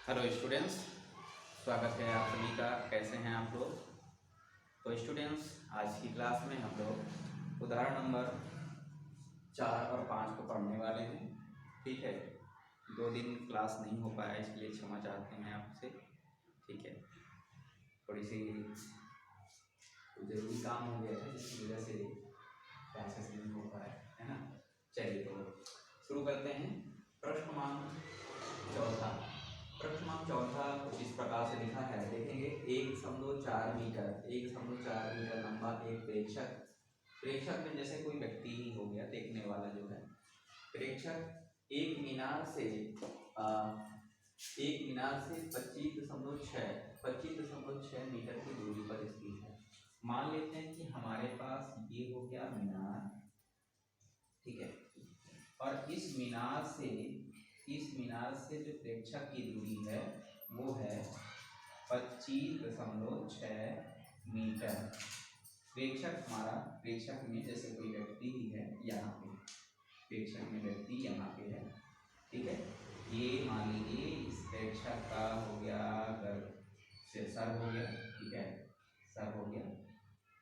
Hello students, स्वागत है आप सभी का। कैसे हैं आप लोग? तो स्टूडेंट्स, आज की क्लास में हम लोग उदाहरण नंबर 4 और 5 को पढ़ने वाले हैं। ठीक है, 2 दिन क्लास नहीं हो पाया, इसलिए क्षमा चाहते हैं आपसे। ठीक है, थोड़ी सी जरूरी काम हो गया है जिसकी वजह से क्लासेस नहीं हो पाया है ना। चलिए तो शुरू करते हैं। प्रश्न चौथा कुछ इस प्रकार से लिखा है, देखेंगे। 1.4 मीटर 1.4 मीटर लंबा एक प्रेक्षक में जैसे कोई व्यक्ति ही हो गया, देखने वाला जो है प्रेक्षक एक मीनार से 25.6 मीटर की दूरी पर स्थित है। मान लेते हैं कि हमारे पास ये हो गया मीनार, ठीक है, और इस मीनार से जो प्रेक्षक की दूरी है वो है 25.6 मीटर। प्रेक्षक में जैसे कोई व्यक्ति ही है, यहाँ पे प्रेक्षक में व्यक्ति यहाँ पे है, ठीक है। ये मान लीजिए इस प्रेक्षक का हो गया सर हो गया, ठीक है, सर हो गया,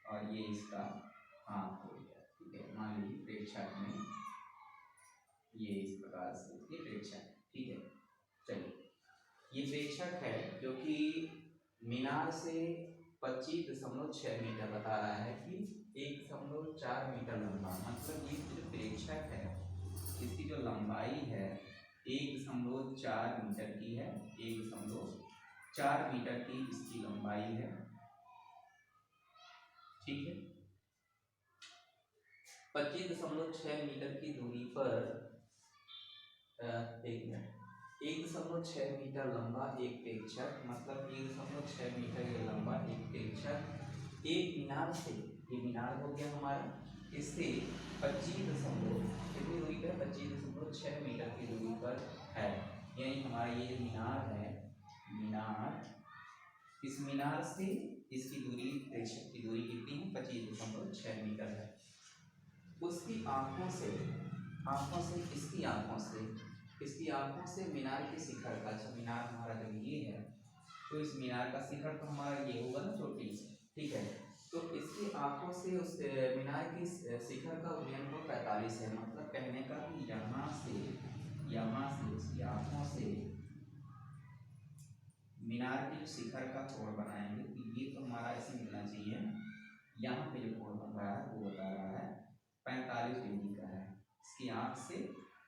और ये इसका हाथ हो गया, ठीक है। मान लीजिए प्रेक्षक में ये इस प्रकार से ये प्रेक्षक, ठीक है। चलिए, ये प्रेक्षक है जो कि मीनार से 25.6 मीटर बता रहा है कि 1.4 मीटर लंबा। मतलब ये जो प्रेक्षक है इसकी जो लंबाई है 1.4 मीटर की है। 1.4 मीटर की इसकी लंबाई है, ठीक है। 25.6 मीटर की दूरी पर 1.6 मीटर लंबा एक प्रेक्षक, मतलब 1.6 मीटर ये लंबा एक प्रेक्षक एक मीनार से, ये मीनार हो गया हमारा, इससे 25 दूरी पर 25.6 मीटर की दूरी पर है। यानी हमारा ये मीनार है, इस मीनार से इसकी दूरी, प्रेक्षक की दूरी कितनी है? 25.6 मीटर है। उसकी आंखों से इसकी आंखों से मीनार के शिखर का, अच्छा मीनार हमारा जब ये है तो इस मीनार का शिखर तो हमारा ये होगा ना, चोटी, ठीक है। तो इसकी आंखों से उस मीनार की शिखर का उद्यम 45 है। मतलब कहने का कि यहाँ से इसकी आंखों से मीनार के जो शिखर का कोण बनाएंगे तो ये तो हमारा ऐसे मिलना चाहिए। यहाँ पे जो कोण बन रहा है वो बता रहा है 45 डिग्री का है। इसकी आंख से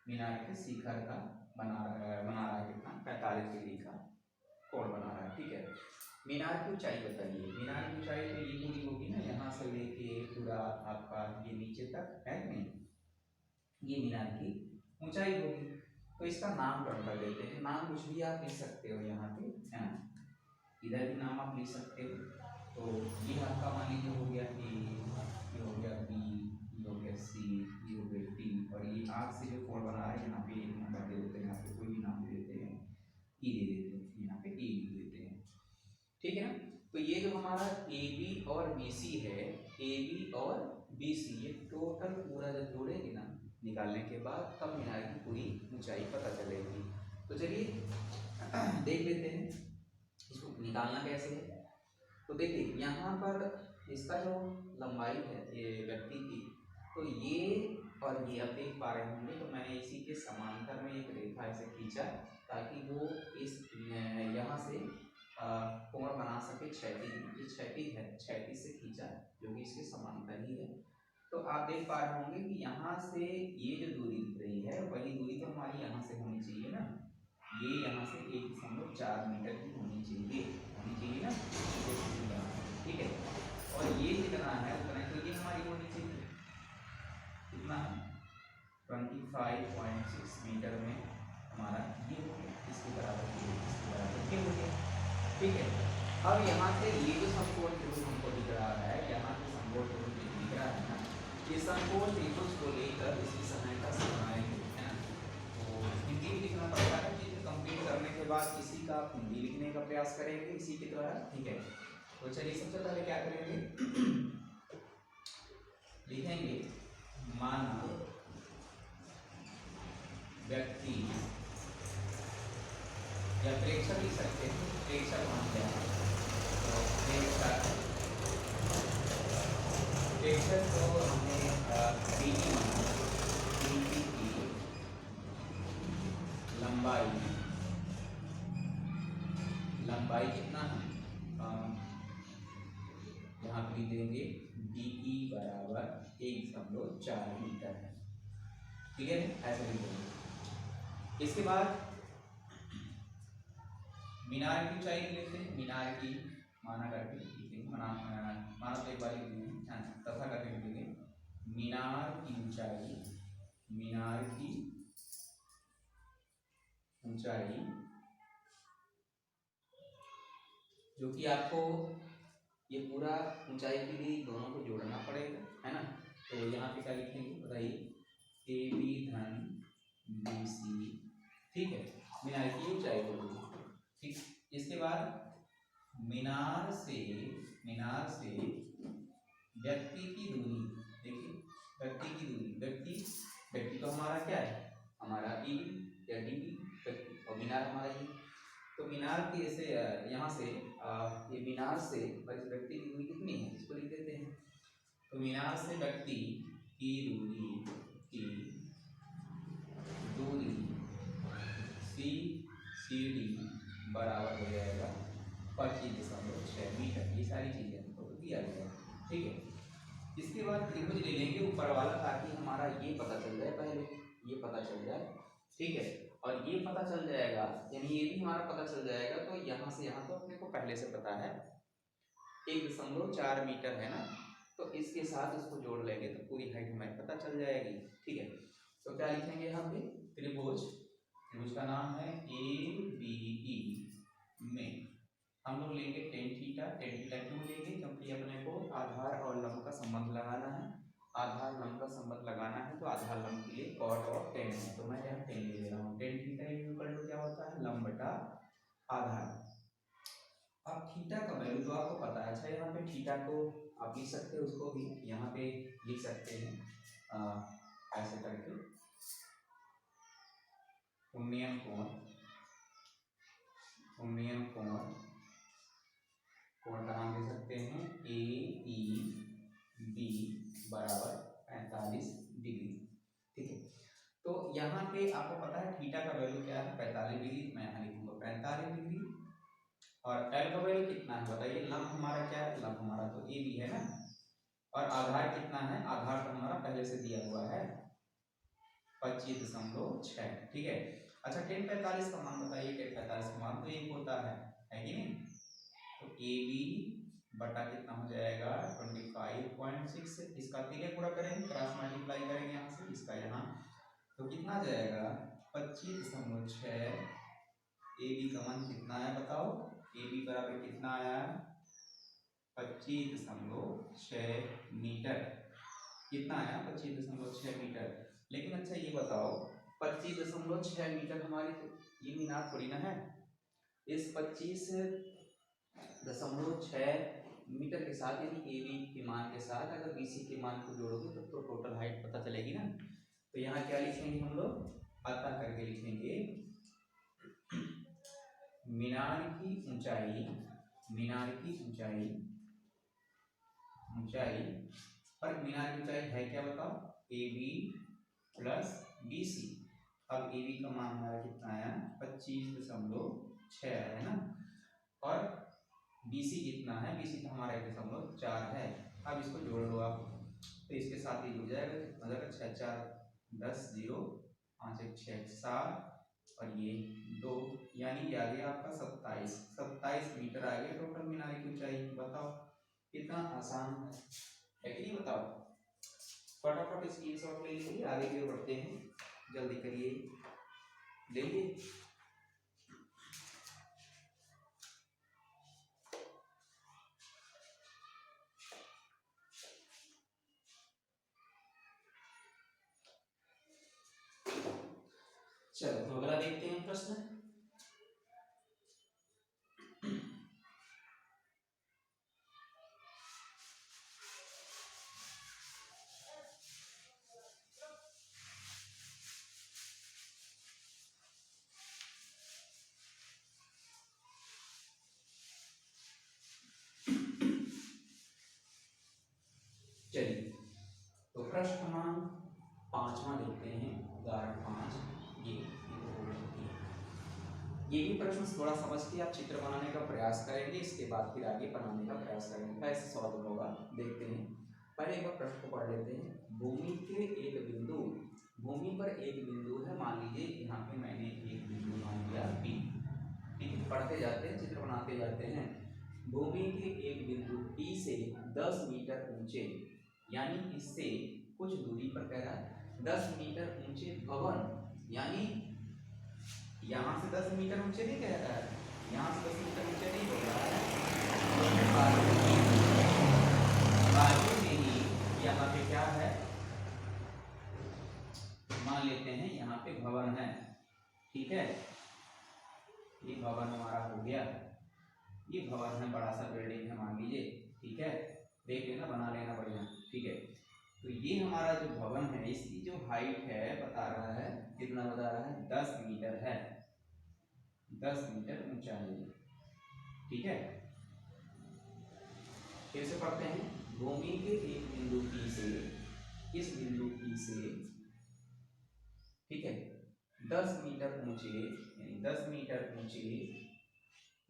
मीनार के शिखर का बना रहा है कितना? 45 डिग्री का कोण बना रहा है, ठीक है। मीनार की ऊंचाई बताइए। मीनार की ऊंचाई तो ये पूरी होगी ना, यहाँ से लेके पूरा आपका ये नीचे तक है नहीं, ये मीनार की ऊंचाई होगी। तो इसका नामकरण कर देते हैं। नाम कुछ भी आप लिख सकते हो यहाँ पे, है ना, इधर भी नाम आप लिख सकते हो। तो ये आपका मान लीजिए हो गया ए, ये हो गया बी, ये हो गया सी, ये हो गया डी, और ये आग से जो कोण बना है यहाँ पे एक नंबर दे देते हैं, यहाँ पे कोई भी नाम दे देते हैं, ई दे देते हैं, यहाँ पे ई लिख देते हैं, ठीक है ना। तो ये जो हमारा ए बी और बी सी है, ए बी और बी सी, ये टोटल पूरा जब जोड़ेंगे ना निकालने के बाद, तब मीनार की पूरी ऊंचाई पता चलेगी। तो चलिए देख लेते हैं इसको निकालना कैसे है। तो देखिए यहाँ पर इसका जो लंबाई है ये व्यक्ति की, तो ये और ये आप देख पा रहे होंगे, तो मैंने इसी के समांतर में एक रेखा ऐसे खींचा ताकि वो इस यहाँ से कोण बना सके क्षैतिज। ये क्षैतिज है, क्षैतिज से खींचा जो कि इसके समांतर ही है। तो आप देख पा रहे होंगे कि यहाँ से ये जो दूरी दिख रही है वही दूरी तो हमारी यहाँ से होनी चाहिए ना। ये यहाँ से 1.4 मीटर की होनी चाहिए ना, ठीक है। और ये जितना है उतना, तो ये हमारी होनी चाहिए कितना है? 25.6 मीटर में हमारा ये हो गया, इसके बराबर ये हो गया, ठीक है। अब यहाँ से ये जो समकोण त्रिभुज हमको दिख रहा है, यहाँ से समकोण त्रिभुज दिख रहा है ना, ये समकोण त्रिभुज को लेकर इसकी सहायता से बनाएंगे, है ना। तो हिंदी भी लिखना पड़ता है, चित्र कंप्लीट करने के बाद इसी का आप हिंदी लिखने का प्रयास करेंगे इसी के द्वारा, ठीक है। तो चलिए सबसे पहले क्या करेंगे, लिखेंगे मानव व्यक्ति या प्रेक्षक लिख सकते हैं, प्रेक्षक मान क्या है, तो प्रेक्षक को हमने बीटी माना, बीटी की लंबाई कितना है, यहाँ पर लिख देंगे बीई बराबर 1.4 मीटर है, ठीक है, ऐसे लिख देंगे। इसके बाद मीनार की ऊंचाई लेते हैं, मीनार की माना करके लिखेंगे, माना तो एक बार लिख देंगे, तथा करके लिखेंगे मीनार की ऊंचाई, मीनार की ऊंचाई, जो कि आपको ये पूरा ऊंचाई के लिए दोनों को जोड़ना पड़ेगा, है ना। तो यहाँ पे क्या लिखेंगे बताइए, ए बी धन बी सी, ठीक है, मीनार की ऊंचाई बोलेंगे, ठीक। इसके बाद मीनार से व्यक्ति की दूरी, देखिए व्यक्ति की दूरी, व्यक्ति तो हमारा क्या है, हमारा ई या डी व्यक्ति, और मीनार हमारा ये, तो मीनार की ऐसे यहाँ से ये मीनार से व्यक्ति की दूरी कितनी है, इसको लिख देते हैं। तो मीनार से व्यक्ति की दूरी सी डी बराबर हो जाएगा 25.6 मीटर, ये सारी चीजें हमको दिया गया है, ठीक है। इसके बाद त्रिभुज ले लेंगे ऊपर वाला, ताकि हमारा ये पता चल जाए, पहले ये पता चल जाए, ठीक है, और ये पता चल जाएगा, यानी ये भी हमारा पता चल जाएगा। तो यहाँ से यहाँ तो अपने को पहले से पता है 1.4 मीटर है ना, तो इसके साथ इसको जोड़ लेंगे तो पूरी हाइट हमें पता चल जाएगी, ठीक है। तो क्या लिखेंगे यहाँ पे, त्रिभुज का नाम है ABE में हम लोग लेंगे टेन थीटा क्यों लेंगे, क्योंकि अपने को आधार और लंब का संबंध लगाना है, आधार लंब का संबंध लगाना है, तो आधार लंब के लिए कॉट और टेन है, तो मैं यहाँ टेन ले रहा हूँ। टेन थीटा इक्वल टू क्या होता है, लंब बटा आधार। अब थीटा का वैल्यू तो आपको पता है, अच्छा यहाँ पे थीटा को आप लिख सकते हो, उसको भी यहाँ पे लिख सकते हैं ऐसे करके, उन्नयन कोण का नाम दे सकते हैं AEB बराबर 45 डिग्री, ठीक है। तो यहाँ पे आपको पता है थीटा का वैल्यू क्या है, 45 डिग्री, मैं यहाँ लिखूंगा 45 डिग्री, और एल का वैल्यू कितना है बताइए, लंब हमारा क्या है, लंब हमारा तो AB है ना, और आधार कितना है, आधार तो हमारा पहले से दिया हुआ है 25.6, ठीक है। अच्छा tan 45 का मान बताइए, tan 45 का मान तो 1 होता है कि नहीं, तो AB बटा कितना हो जाएगा 25.6, इसका तिले पूरा करेंगे, क्रॉस मल्टीप्लाई करेंगे यहाँ से, इसका यहाँ, तो कितना आ जाएगा 25.6, AB का मान कितना है बताओ, AB बराबर कितना आया 25.6 मीटर, कितना आया 25.6 मीटर। लेकिन अच्छा ये बताओ 25.6 मीटर हमारी तो ये मीनार थोड़ी ना है, इस 25.6 मीटर के साथ यानी AB के मान के साथ अगर BC के मान को जोड़ोगे तो टोटल हाइट पता चलेगी ना। तो यहाँ क्या लिखेंगे हम लोग, अतः करके लिखेंगे मीनार की ऊंचाई पर मीनार की ऊंचाई है क्या बताओ, AB प्लस BC। अब AB का मान हमारा कितना आया 25.6 है ना, और BC कितना है, BC तो हमारा 1.4 है। अब इसको जोड़ लो आप, तो इसके साथ ही जुड़ जाएगा, कितना जाएगा 6 4 10 0 5 1 6 7 और ये 2, यानी कि आ गया आपका 27 मीटर आ गया टोटल मीनार की ऊंचाई। बताओ कितना आसान है कि नहीं, बताओ फटाफट स्क्रीनशॉट ले लीजिए, आगे की ओर बढ़ते हैं, जल्दी करिए, देखिए चलो तो अगला देखते हैं प्रश्न। ये भी प्रश्न थोड़ा समझ के आप चित्र बनाने का प्रयास करेंगे, इसके बाद फिर आगे बनाने का प्रयास करेंगे, कैसे सॉल्व होगा देखते हैं। पहले एक बार प्रश्न को पढ़ लेते हैं। भूमि के एक बिंदु, भूमि पर एक बिंदु है, मान लीजिए यहाँ पे मैंने एक बिंदु मान लिया P, ठीक है, पढ़ते जाते हैं, चित्र बनाते जाते हैं। भूमि के एक बिंदु P से 10 मीटर ऊंचे, यानी इससे कुछ दूरी पर कह रहा है 10 मीटर ऊंचे भवन, यानी यहाँ से 10 मीटर ऊंचे नहीं कह रहा है, यहाँ से 10 मीटर ऊंचे नहीं बोल रहा है, बाजू में ही यहाँ पे क्या है, मान लेते हैं यहाँ पे भवन है, ठीक है, ये भवन हमारा हो गया, ये भवन है, बड़ा सा बिल्डिंग है मान लीजिए, ठीक है, देख लेना, बना लेना बढ़िया, ठीक है। तो ये हमारा जो भवन है इसकी जो हाइट है बता रहा है, कितना बता रहा है, 10 मीटर है, 10 मीटर ऊंचा है, ठीक है। फिर से पढ़ते हैं। भूमि के एक बिंदु P से, इस बिंदु P से, ठीक है, 10 मीटर ऊंचे, यानी 10 मीटर ऊंचे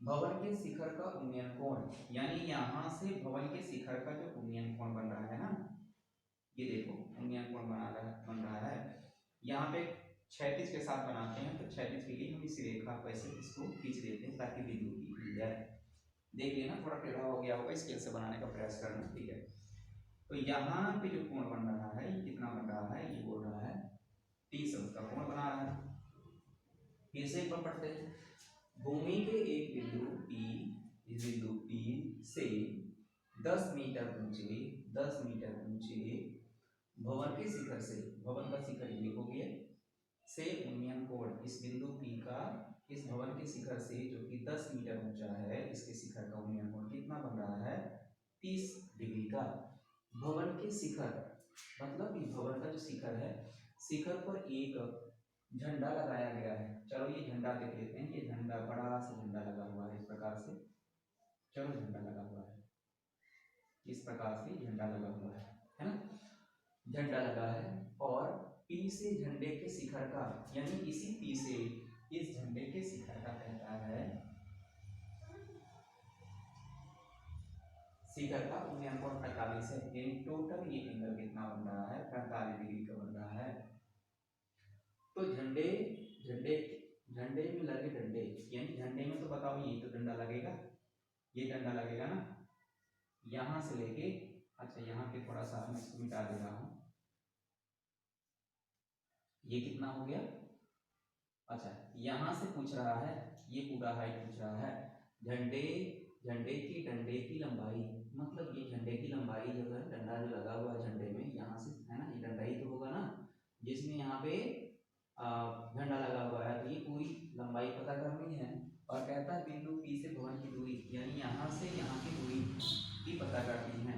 भवन के शिखर का उन्नयन कोण, यानी यहां से भवन के शिखर का जो उन्नयन कोण बन रहा है ना, ये देखो उन्नयन कोण बन रहा है, यहाँ पे क्षैतिज के साथ बनाते हैं, तो क्षैतिज के लिए हम इस रेखा को ऐसे इसको खींच देते हैं ताकि बिंदु की मिल जाए, देख लेना थोड़ा टेढ़ा हो गया होगा, स्केल से बनाने का प्रयास करना, ठीक है। तो यहाँ पे जो कोण बन रहा है ये कितना बन रहा है, ये बोल रहा है 30 अंश का कोण बना रहा है। फिर से एक बार पढ़ते हैं। भूमि के एक बिंदु P, इस बिंदु P से 10 मीटर ऊंचे, 10 मीटर ऊंचे भवन के शिखर से, भवन का शिखर ये हो गया, से उन्नयन कोण, इस बिंदु P का इस भवन के शिखर से जो कि 10 मीटर ऊंचा है, इसके शिखर का उन्नयन कोण कितना बन रहा है, 30 डिग्री का। भवन के शिखर मतलब ये भवन का जो शिखर है, शिखर पर एक झंडा लगाया गया है, चलो ये झंडा देख लेते हैं, ये झंडा बड़ा सा झंडा लगा हुआ है इस प्रकार से, चलो झंडा लगा हुआ है, इस प्रकार से झंडा लगा हुआ है ना, झंडा लगा है, और P से झंडे के शिखर का, यानी इसी P से इस झंडे के शिखर का कहता है, शिखर का उन्नयन कोण 45 है, यानी टोटल ये एंगल कितना बन रहा है, 45 डिग्री का बन रहा है। तो झंडे झंडे झंडे में लगे डंडे, यानी झंडे में तो बताओ ये तो डंडा लगेगा, ये डंडा लगेगा ना, यहां से लेके, अच्छा यहाँ पे थोड़ा सा मैं इसको मिटा दे रहा हूं, ये कितना हो गया, अच्छा यहां से पूछ रहा है, ये पूरा हाइट पूछ रहा है, झंडे झंडे की डंडे की लंबाई, मतलब ये झंडे की लंबाई जो है, डंडा जो लगा हुआ है झंडे में, यहाँ से है ना, ये डंडा ही तो होगा ना, जिसमें यहाँ पे झंडा लगा हुआ है, तो ये पूरी लंबाई पता करनी है, और कहता है बिंदु P से भवन की दूरी, यानी यहाँ से यहाँ की दूरी भी पता करनी है।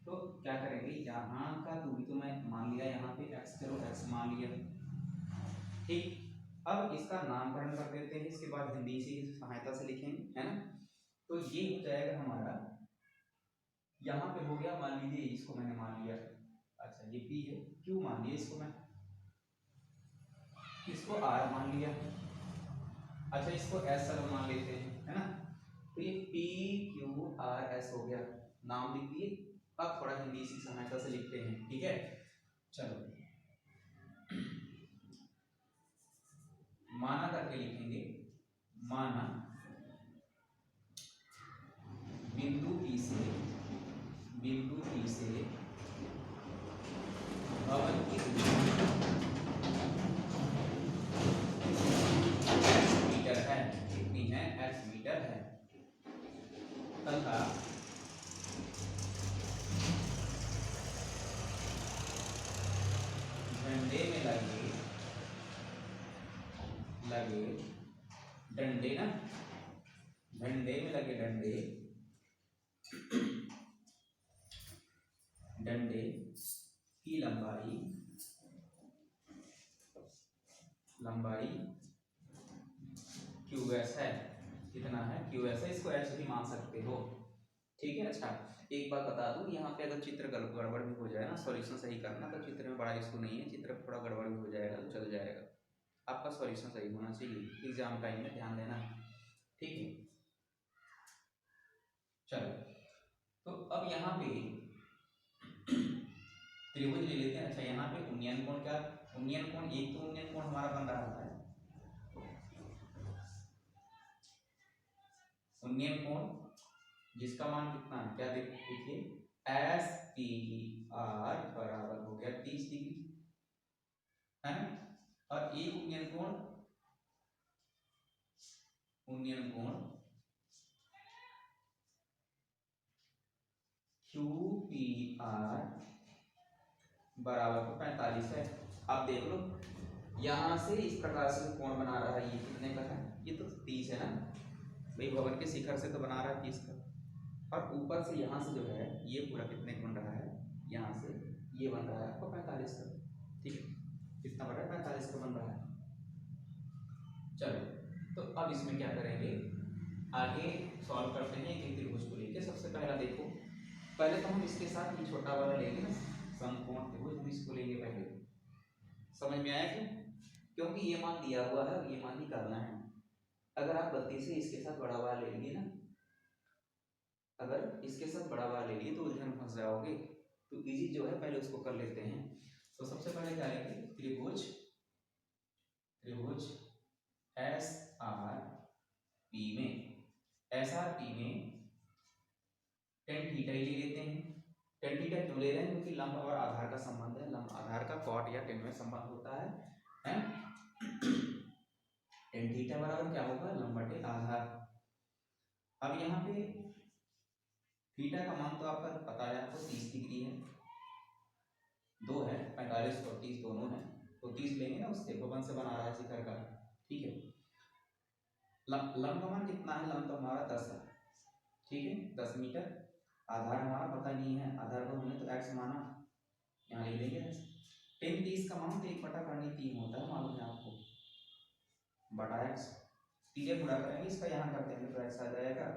तो क्या करेंगे, यहाँ का दूरी तो मैं मान लिया, यहाँ पे x, चलो x मान लिया, ठीक। अब इसका नामकरण कर देते हैं, इसके बाद हिंदी की सहायता से लिखेंगे, है ना। तो ये हो जाएगा हमारा, यहाँ पे हो गया, मान लीजिए इसको मैंने मान लिया, अच्छा ये P है, Q मान लिया इसको, मैं इसको R मान लिया, अच्छा इसको S मान लेते हैं, है ना। तो ये P Q R S हो गया, नाम लिख दिए। अब थोड़ा हिंदी की सहायता से लिखते हैं, ठीक है, चलो माना करके लिखेंगे, माना बिंदु P से भवन की दूरी x मीटर है, कितनी है, x मीटर है, तथा झंडे में लगे डंडे ना, झंडे में लगे डंडे की लंबाई QS है, कितना है, QS है, इसको H भी मान सकते हो, ठीक है। अच्छा एक बात बता दूं, यहाँ पे अगर चित्र गड़बड़ भी हो जाए ना, सॉल्यूशन सही करना, तो चित्र में बड़ा इशू नहीं है, चित्र थोड़ा गड़बड़ भी हो जाएगा तो चल जाएगा, आपका सॉल्यूशन सही होना चाहिए एग्जाम टाइम में, ध्यान देना, ठीक है। चलो, तो अब यहाँ पे त्रिभुज ले लेते हैं। अच्छा, यहाँ पे उन्नयन कोण क्या, उन्नयन कोण, एक तो उन्नयन कोण हमारा बन रहा है, उन्नयन कोण जिसका मान कितना है, क्या देखिए, एस पी आर बराबर हो गया 30 डिग्री, है ना। और एक उन्नयन कोण, उन्नयन कोण क्यू पी आर बराबर तो 45 है। आप देख लो, यहां से इस प्रकार से कोण बना रहा है, ये कितने का है, ये तो 30 है ना भाई, भवन के शिखर से तो बना रहा है 30 का, और ऊपर से यहाँ से जो है ये पूरा कितने का बन रहा है, यहाँ से ये बन रहा है आपको 45 का, ठीक है, कितना बन रहा है, 45 का बन रहा है। चलो, तो अब इसमें क्या करेंगे, आगे सॉल्व करते हैं एक त्रिभुज को लेके। सबसे पहला देखो, पहले तो हम इसके साथ ये छोटा वाला लेंगे ना, समकोण त्रिभुज, हम इसको लेंगे पहले, समझ में आया क्यों, क्योंकि ये मान दिया हुआ है, ये मान निकालना है। अगर आप गलती से इसके साथ बड़ा वाला ले लिए ना, अगर इसके साथ बड़ा वाला ले लिए तो उलझन फंस जाओगे, तो इजी जो है पहले उसको कर लेते हैं। तो सबसे पहले क्या लेंगे, त्रिभुज, त्रिभुज एस आर पी में, एस आर पी में टेन थीटा ही ले लेते हैं। टेन थीटा क्यों ले रहे हैं, क्योंकि लंब और आधार का संबंध है, लंब आधार का कॉट या टेन में संबंध होता है। टेन थीटा बराबर क्या होगा, लंब बटे आधार। अब यहाँ पे थीटा का मान तो आपका पता है, आपको 30 डिग्री है, दो है 45 और 30 दोनों है, तो 30 लेंगे ना, उससे भवन से बना रहा है शिखर का, ठीक है। लंब का मान कितना है, लंब तो हमारा 10 है, ठीक है, 10 मीटर। आधार हमारा पता नहीं है, आधार को हमने तो x माना, यहाँ ले लेंगे। 10 30 का मान तो 1/3 होता है, मालूम है आपको, बटा x, सीधे पूरा करेंगे, इसका यहाँ कर देंगे तो x आ जाएगा,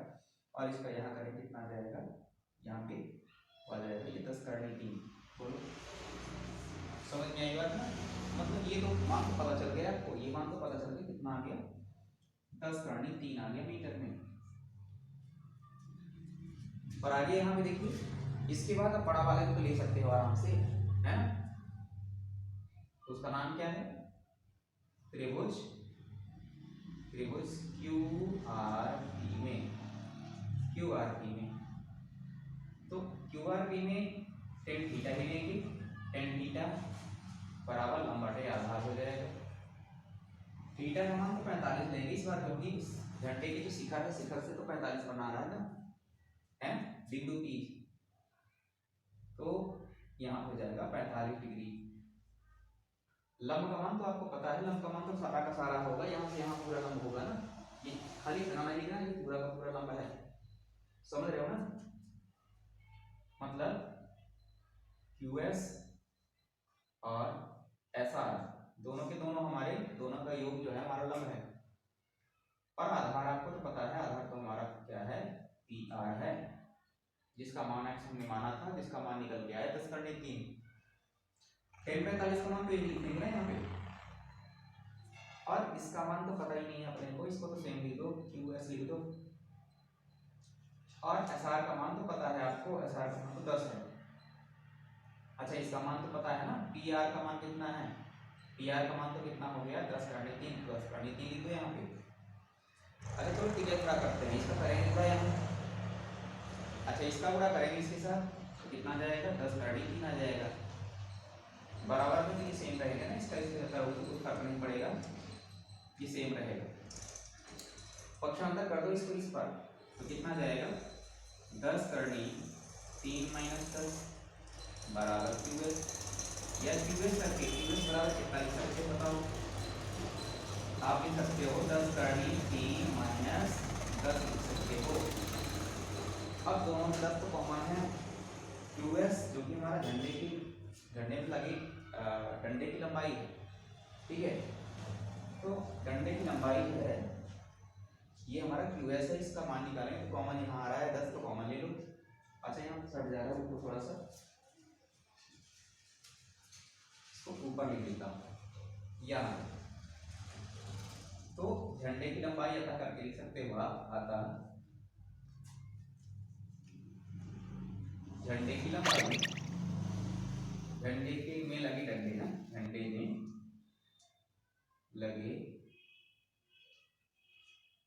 और इसका यहाँ करेंगे कितना आ जाएगा, यहाँ पे आ जाएगा ये 10/3। बोलो, समझ में आई बात ना, मतलब ये तो मान तो पता चल गया आपको, ये मान तो पता चल गया कितना आ गया, 10/3 आ गया मीटर में। और आगे यहाँ पे देखिए, इसके बाद आप बड़ा वाले को ले सकते हो आराम से, है ना, तो उसका नाम क्या है, त्रिभुज, त्रिभुज क्यू आर पी में, क्यू आर पी में, तो क्यू आर पी में टेन थीटा ही लेंगे, टेन थीटा बराबर लंब बटे आधार हो जाएगा। थीटा का मान तो 45 लेंगे इस बार, क्योंकि झंडे की जो शिखर है, शिखर से तो 45 बना रहा है ना, है बिंदु P, तो यहाँ हो जाएगा 45 डिग्री। लंब का मान तो आपको पता है, लंब का मान तो सारा का सारा होगा, यहाँ से यहाँ पूरा लंब होगा ना, ये खाली इतना नहीं लिखना, ये पूरा का पूरा लंब है, समझ रहे हो ना, मतलब QS और SR दोनों के दोनों हमारे, दोनों का योग जो है हमारा लंब है। और आधार आपको तो पता है, आधार तो हमारा क्या है, PR है, जिसका मान x हमने माना था, जिसका मान निकल गया है 10/3। 10/45 का मान तो यही लिखेंगे ना यहाँ पे, और इसका मान तो पता ही नहीं है अपने को, इसको तो सेम लिख दो, QS लिख दो। और SR का मान तो पता है आपको, SR का मान तो 10 है। अच्छा, इसका मान तो पता है ना, PR का मान कितना है, PR का मान तो कितना हो गया, 10/3, 10/3 लिख दो यहाँ पे। अरे चलो क्लियर पूरा करते हैं, इसका करेंगे पूरा यहाँ, अच्छा इसका पूरा करेंगे इसके साथ, तो कितना जाएगा, 10/3 आ जाएगा, बराबर में, तो ये सेम रहेगा ना, इसका इससे ज्यादा कोई फर्क नहीं पड़ेगा, ये सेम रहेगा। पक्षांतर कर दो इसको इस पर, तो कितना जाएगा, 10/3 - 10 बराबर QS, या QS करके, QS बराबर कितना लिख सकते हो बताओ, आप लिख सकते हो 10/3 - 10 लिख सकते हो। अब दोनों में 10 तो कॉमन है, QS जो कि हमारा झंडे में लगे डंडे की लंबाई है, ठीक है, तो डंडे की लंबाई है, ये हमारा QS है, इसका मान निकालेंगे, तो कॉमन यहाँ आ रहा है 10, तो कॉमन ले लो। अच्छा, यहाँ सट जा रहा है वो थोड़ा सा, इसको ऊपर लिख देता हूँ, यहाँ झंडे की लंबाई अतः करके लिख सकते हो आप, अतः झंडे की लंबाई, झंडे के में लगे डंडे ना, झंडे में लगे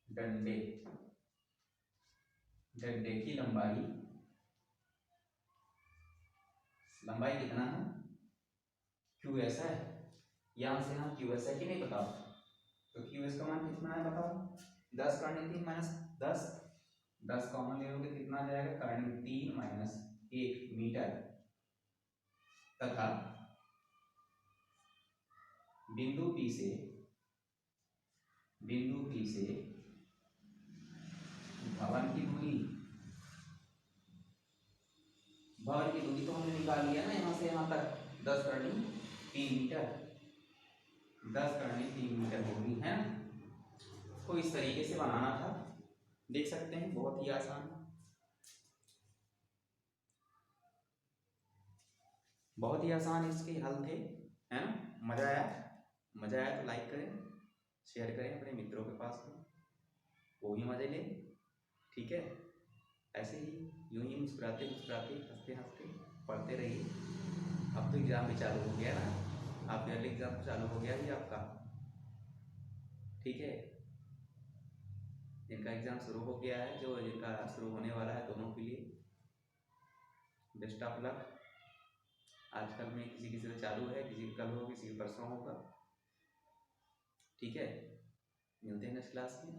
डंडे, डंडे की लंबाई, लंबाई कितना है, QS है। यहां से हम QS है कि नहीं बताओ, तो QS का मान कितना है बताओ, 10 करने 3 माइनस 10, 10 कॉमन ले लोगे कितना आ जाएगा, करने 3 माइनस 1 मीटर, तथा बिंदु P से, बिंदु P से भवन की दूरी, भवन की दूरी तो हमने निकाल लिया ना यहाँ से यहाँ तक, 10 करनी 3 मीटर, 10 करनी 3 मीटर होगी है ना। तो इस तरीके से बनाना था, देख सकते हैं बहुत ही आसान, बहुत ही आसान इसके हल थे, है ना। मजा आया, मजा आया तो लाइक करें, शेयर करें अपने मित्रों के पास में, वो भी मजे लें, ठीक है। ऐसे ही यूं ही मुस्कुराते मुस्कुराते हंसते हंसते पढ़ते रहिए। अब तो एग्ज़ाम भी चालू हो गया ना, आप ईयरली एग्ज़ाम चालू हो गया भी आपका, ठीक है। जिनका एग्ज़ाम शुरू हो गया है, जो जिनका शुरू होने वाला है, दोनों के लिए बेस्ट ऑफ लक। आजकल में किसी किसी का चालू है, किसी का कल हो, किसी का परसों होगा, ठीक है। मिलते हैं नेक्स्ट क्लास में।